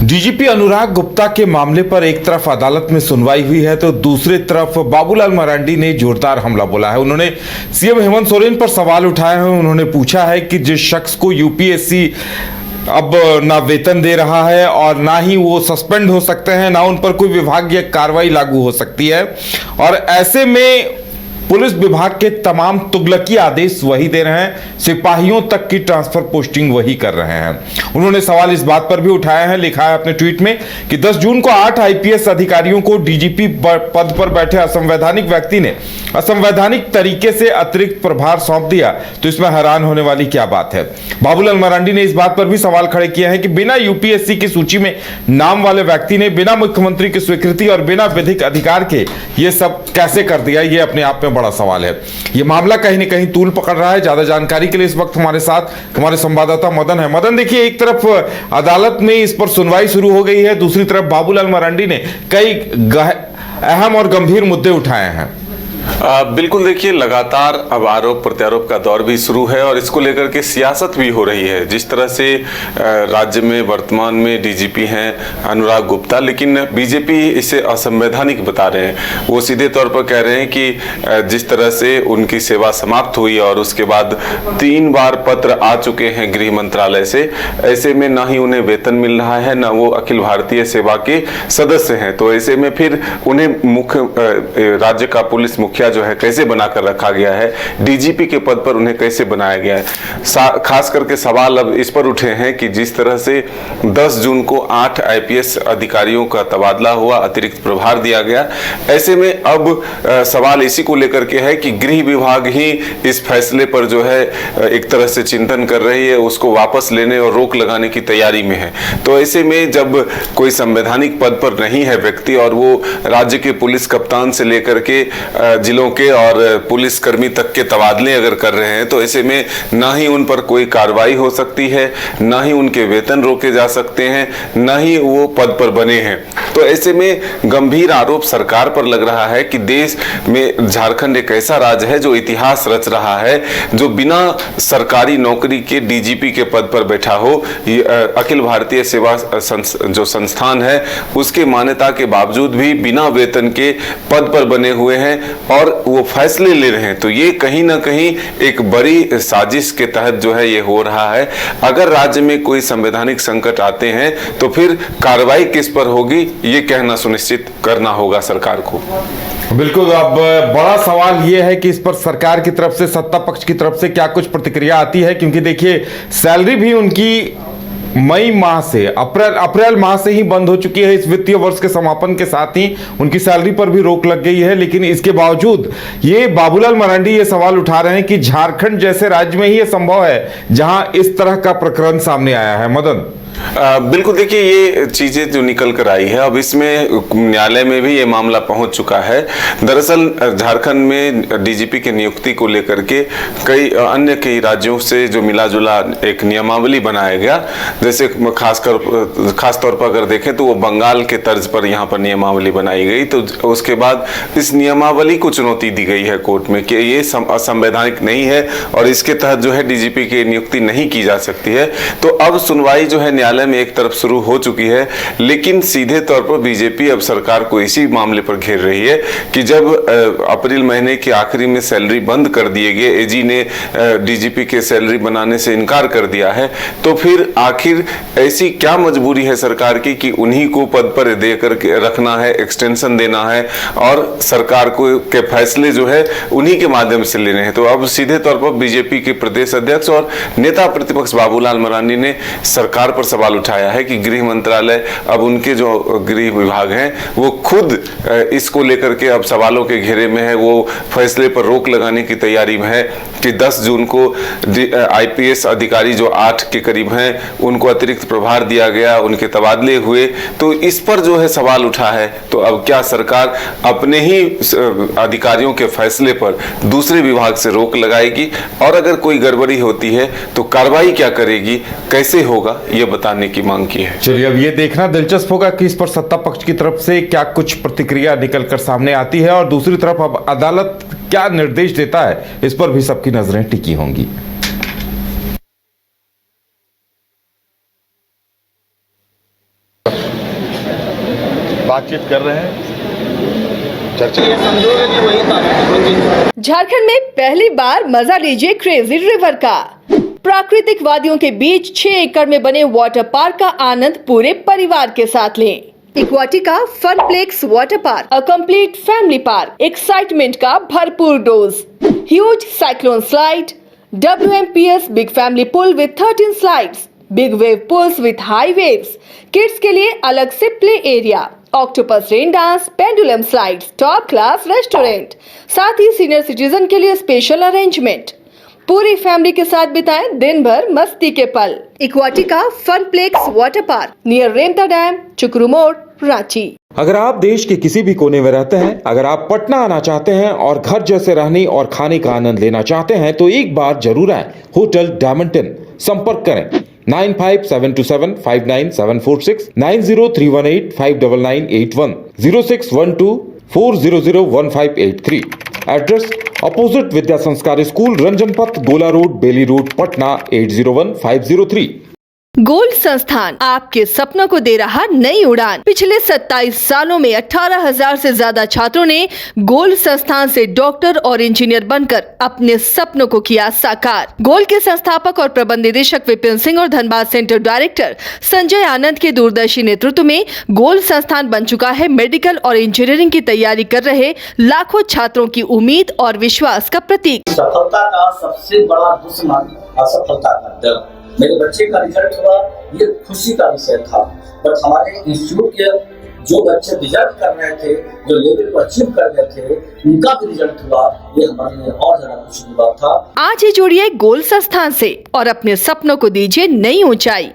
DGP Anurag Gupta के मामले पर एक तरफ अदालत में सुनवाई हुई है तो दूसरी तरफ बाबूलाल मरांडी ने जोरदार हमला बोला है। उन्होंने सीएम हेमंत सोरेन पर सवाल उठाए हैं। उन्होंने पूछा है कि जिस शख्स को यूपीएससी अब ना वेतन दे रहा है और ना ही वो सस्पेंड हो सकते हैं, ना उन पर कोई विभागीय कार्रवाई लागू हो सकती है, और ऐसे में पुलिस विभाग के तमाम तुगलकी आदेश वही दे रहे हैं, सिपाहियों तक की ट्रांसफर पोस्टिंग वही कर रहे हैं। उन्होंने सवाल इस बात पर भी उठाया है, लिखा है अपने ट्वीट में कि 10 जून को 8 आईपीएस अधिकारियों को डीजीपी पद पर बैठे असंवैधानिक व्यक्ति ने असंवैधानिक तरीके से अतिरिक्त प्रभार सौंप दिया, तो इसमें हैरान होने वाली क्या बात है। बाबूलाल मरांडी ने इस बात पर भी सवाल खड़े किए हैं कि बिना यूपीएससी की सूची में नाम वाले व्यक्ति ने बिना मुख्यमंत्री की स्वीकृति और बिना विधिक अधिकार के ये सब कैसे कर दिया। ये अपने आप में बड़ा सवाल है। यह मामला कहीं न कहीं तूल पकड़ रहा है। ज्यादा जानकारी के लिए इस वक्त हमारे साथ हमारे संवाददाता मदन है। मदन, देखिए, एक तरफ अदालत में इस पर सुनवाई शुरू हो गई है, दूसरी तरफ बाबूलाल मरांडी ने कई अहम और गंभीर मुद्दे उठाए हैं। बिल्कुल, देखिए, लगातार अब आरोप प्रत्यारोप का दौर भी शुरू है और इसको लेकर के सियासत भी हो रही है। जिस तरह से राज्य में वर्तमान में डीजीपी हैं अनुराग गुप्ता, लेकिन बीजेपी इसे असंवैधानिक बता रहे हैं। वो सीधे तौर पर कह रहे हैं कि जिस तरह से उनकी सेवा समाप्त हुई और उसके बाद 3 बार पत्र आ चुके हैं गृह मंत्रालय से, ऐसे में ना ही उन्हें वेतन मिल रहा है, ना वो अखिल भारतीय सेवा के सदस्य हैं। तो ऐसे में फिर उन्हें मुख्य राज्य का पुलिस मुखिया जो है कैसे बनाकर रखा गया है, डीजीपी के पद पर उन्हें कैसे बनाया गया है। खास करके सवाल अब इस पर उठे हैं कि जिस तरह से 10 जून को 8 आईपीएस अधिकारियों का तबादला हुआ, अतिरिक्त प्रभार दिया गया, ऐसे में अब सवाल इसी को लेकर के है कि गृह विभाग ही इस फैसले पर जो है एक तरह से चिंतन कर रही है, उसको वापस लेने और रोक लगाने की तैयारी में है। तो ऐसे में जब कोई संवैधानिक पद पर नहीं है व्यक्ति और वो राज्य के पुलिस कप्तान से लेकर के जिलों के और पुलिस कर्मी तक के तबादले अगर कर रहे हैं, तो ऐसे में ना ही उन पर कोई कार्रवाई हो सकती है, ना ही उनके वेतन रोके जा सकते हैं, ना ही वो पद पर बने हैं। तो ऐसे में गंभीर आरोप सरकार पर लग रहा है कि देश में झारखंड एक ऐसा राज्य है जो इतिहास रच रहा है, जो बिना सरकारी नौकरी के डीजीपी के पद पर बैठा हो। अखिल भारतीय सेवा जो संस्थान है उसके मान्यता के बावजूद भी बिना वेतन के पद पर बने हुए हैं और वो फैसले ले रहे हैं। तो ये कहीं ना कहीं एक बड़ी साजिश के तहत जो है ये हो रहा है। अगर राज्य में कोई संवैधानिक संकट आते हैं तो फिर कार्रवाई किस पर होगी, ये कहना सुनिश्चित करना होगा सरकार को। बिल्कुल, अब बड़ा सवाल यह है कि इस पर सरकार की तरफ से, सत्ता पक्ष की तरफ से क्या कुछ प्रतिक्रिया आती है, क्योंकि देखिए सैलरी भी उनकी मई माह से अप्रैल माह से ही बंद हो चुकी है। इस वित्तीय वर्ष के समापन के साथ ही उनकी सैलरी पर भी रोक लग गई है। लेकिन इसके बावजूद ये बाबूलाल मरांडी ये सवाल उठा रहे हैं कि झारखंड जैसे राज्य में ही यह संभव है जहां इस तरह का प्रकरण सामने आया है। मदन, बिल्कुल, देखिए, ये चीजें जो निकल कर आई है, अब इसमें न्यायालय में भी ये मामला पहुंच चुका है। दरअसल झारखंड में डीजीपी की नियुक्ति को लेकर के कई राज्यों से जो मिला जुला एक नियमावली बनाया गया, जैसे खास तौर पर अगर देखें तो वो बंगाल के तर्ज पर यहाँ पर नियमावली बनाई गई। तो उसके बाद इस नियमावली को चुनौती दी गई है कोर्ट में कि ये असंवैधानिक नहीं है और इसके तहत जो है डीजीपी की नियुक्ति नहीं की जा सकती है। तो अब सुनवाई जो है न्यायालय में एक तरफ शुरू हो चुकी है, लेकिन सीधे तौर पर बीजेपी अब सरकार को इसी मामले पर घेर रही है कि जब अप्रैल महीने के आखिरी में सैलरी बंद कर दिए गए, एजी ने डीजीपी के सैलरी बनाने से इनकार कर दिया है, तो फिर आखिर ऐसी क्या मजबूरी है सरकार की कि उन्हीं को पद पर देकर रखना है, एक्सटेंशन देना है और सरकार को के फैसले जो है उन्हीं के माध्यम से लेने हैं। तो अब सीधे तौर पर बीजेपी के प्रदेश अध्यक्ष और नेता प्रतिपक्ष बाबूलाल मरांडी ने सरकार पर सवाल उठाया है कि गृह मंत्रालय, अब उनके जो गृह विभाग हैं वो खुद इसको लेकर के अब सवालों के घेरे में है। वो फैसले पर रोक लगाने की तैयारी में है कि 10 जून को आईपीएस अधिकारी जो 8 के करीब हैं उनको अतिरिक्त प्रभार दिया गया, उनके तबादले हुए। तो इस पर जो है सवाल उठा है। तो अब क्या सरकार अपने ही अधिकारियों के फैसले पर दूसरे विभाग से रोक लगाएगी और अगर कोई गड़बड़ी होती है तो कार्रवाई क्या करेगी, कैसे होगा, ये बताने की मांग की है। चलिए, अब ये देखना दिलचस्प होगा कि इस पर सत्ता पक्ष की तरफ से क्या कुछ प्रतिक्रिया निकलकर सामने आती है और दूसरी तरफ अब अदालत क्या निर्देश देता है, इस पर भी सबकी नजरें टिकी होंगी। बातचीत कर रहे हैं, चर्चा। ये समझोगे कि वही तारीख होगी। झारखंड में पहली बार मजा लीजिए क्रेजी रिवर का। प्राकृतिक वादियों के बीच 6 एकड़ में बने वाटर पार्क का आनंद पूरे परिवार के साथ लें। Equatica Funplex water park, a complete family park, excitement का भरपूर dose, huge cyclone slide, WMPS big family pool with 13 slides, big wave pools with high waves, kids के लिए अलग से play area, octopus rain dance, pendulum slides, top class restaurant, साथ ही senior citizen के लिए स्पेशल अरेंजमेंट। पूरी family के साथ बिताएं दिन भर मस्ती के पल। इक्वाटिका Funplex water park near Remta dam, चुकरू मोड़, रांची। अगर आप देश के किसी भी कोने में रहते हैं, अगर आप पटना आना चाहते हैं और घर जैसे रहने और खाने का आनंद लेना चाहते हैं तो एक बार जरूर आए होटल डायमंटन। संपर्क करें 9572759746, 9031859981, 0612400158 एड्रेस अपोजिट विद्या संस्कार स्कूल, रंजन पथ, गोला रोड, बेली रोड, पटना 801503। गोल्ड संस्थान आपके सपनों को दे रहा नई उड़ान। पिछले 27 सालों में 18,000 से ज्यादा छात्रों ने गोल्ड संस्थान से डॉक्टर और इंजीनियर बनकर अपने सपनों को किया साकार। गोल्ड के संस्थापक और प्रबंध निदेशक विपिन सिंह और धनबाद सेंटर डायरेक्टर संजय आनंद के दूरदर्शी नेतृत्व में गोल्ड संस्थान बन चुका है मेडिकल और इंजीनियरिंग की तैयारी कर रहे लाखों छात्रों की उम्मीद और विश्वास का प्रतीक। सफलता का सबसे बड़ा दुश्मन असफलता का डर। मेरे बच्चे का रिजल्ट हुआ, ये खुशी का विषय था, बट हमारे इंस्टीट्यूट के जो बच्चे रिजल्ट कर रहे थे, जो लेवल को अचीव कर रहे थे, उनका भी रिजल्ट हुआ, ये हमारे लिए और ज्यादा खुशी की बात था। आज ही जुड़िए गोल्ड संस्थान से और अपने सपनों को दीजिए नई ऊंचाई।